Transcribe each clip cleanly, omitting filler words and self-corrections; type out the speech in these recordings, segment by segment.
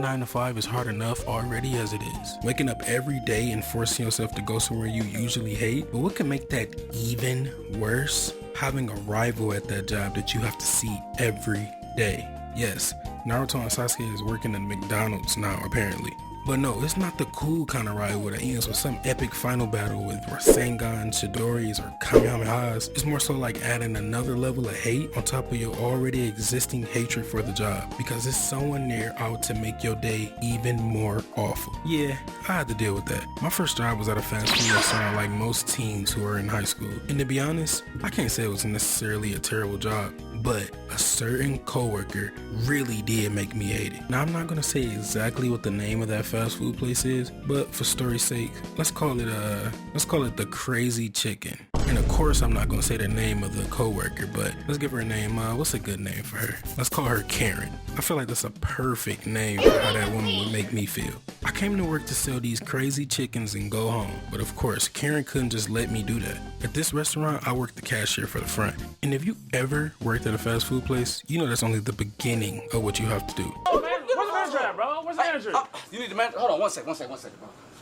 9 to 5 is hard enough already as it is. Waking up every day and forcing yourself to go somewhere you usually hate. But what can make that even worse? Having a rival at that job that you have to see every day. Yes, Naruto and Sasuke is working at McDonald's now apparently. But no, it's not the cool kind of rival that ends with some epic final battle with Rasengan, Chidoris, or Kamehamehas. It's more so like adding another level of hate on top of your already existing hatred for the job, because it's someone there out to make your day even more awful. Yeah, I had to deal with that. My first job was at a fast food restaurant like most teens who are in high school. And to be honest, I can't say it was necessarily a terrible job, but a certain coworker really did make me hate it. Now I'm not gonna say exactly what the name of that fast food place is, but for story's sake, let's call it the Crazy Chicken. And of course I'm not gonna say the name of the coworker, but let's give her a name. What's a good name for her? Let's call her Karen. I feel like that's a perfect name for how that woman would make me feel. I came to work to sell these crazy chickens and go home, but of course Karen couldn't just let me do that. At this restaurant I worked the cashier for the front, and if you ever worked at a fast food place, you know that's only the beginning of what you have to do. Oh man, where's the manager at, bro? Where's the manager? You need the manager? Hold on, one second, bro.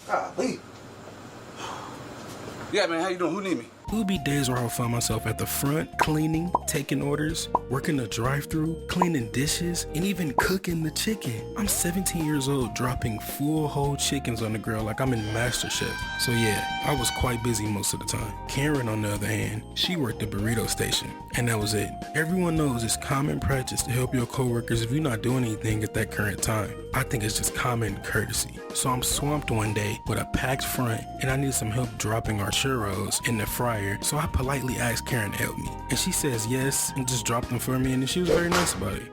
Golly. Yeah, man, how you doing? Who need me? It would be days where I would find myself at the front, cleaning, taking orders, working the drive-thru, cleaning dishes, and even cooking the chicken. I'm 17 years old dropping full whole chickens on the grill like I'm in MasterChef. So yeah, I was quite busy most of the time. Karen, on the other hand, she worked the burrito station, and that was it. Everyone knows it's common practice to help your coworkers if you're not doing anything at that current time. I think it's just common courtesy. So I'm swamped one day with a packed front, and I need some help dropping our churros in the fryer. So I politely asked Karen to help me, and she says yes and just dropped them for me, and she was very nice about it.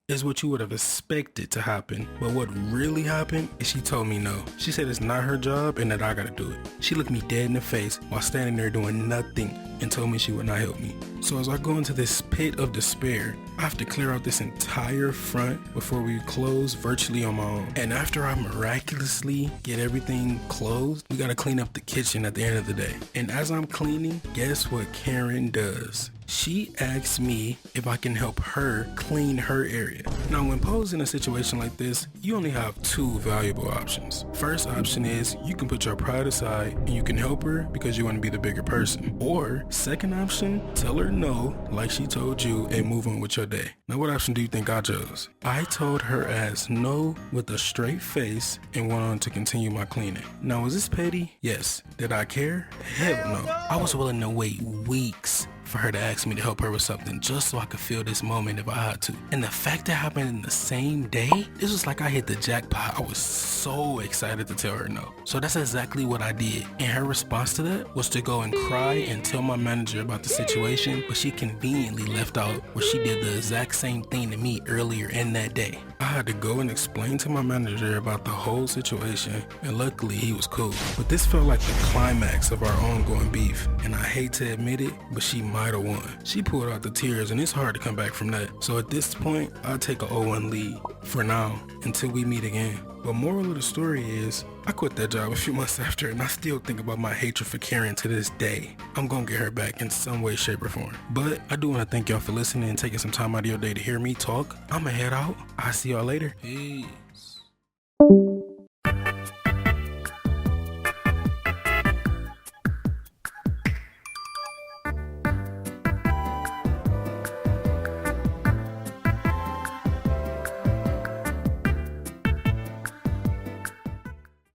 Is what you would have expected to happen, but what really happened is she told me no. She said it's not her job and that I gotta do it. She looked me dead in the face while standing there doing nothing and told me she would not help me. So as I go into this pit of despair, I have to clear out this entire front before we close virtually on my own. And after I miraculously get everything closed, we gotta clean up the kitchen at the end of the day. And as I'm cleaning, guess what Karen does? She asks me if I can help her clean her area. Now when posed in a situation like this, you only have two valuable options. First option is you can put your pride aside and you can help her because you want to be the bigger person. Or second option, tell her no like she told you and move on with your day. Now what option do you think I chose? I told her ass no with a straight face and went on to continue my cleaning. Now was this petty? Yes. Did I care? Hell no. I was willing to wait weeks for her to ask me to help her with something just so I could feel this moment if I had to. And the fact that it happened in the same day, this was like I hit the jackpot. I was so excited to tell her no. So that's exactly what I did. And her response to that was to go and cry and tell my manager about the situation, but she conveniently left out where she did the exact same thing to me earlier in that day. I had to go and explain to my manager about the whole situation, and luckily he was cool. But this felt like the climax of our ongoing beef, and I hate to admit it, but she might have won. She pulled out the tears, and it's hard to come back from that. So at this point, I'll take a 0-1 lead for now until we meet again. But moral of the story is, I quit that job a few months after, and I still think about my hatred for Karen to this day. I'm gonna get her back in some way, shape, or form. But I do want to thank y'all for listening and taking some time out of your day to hear me talk. I'ma head out. I'll see y'all later. Peace.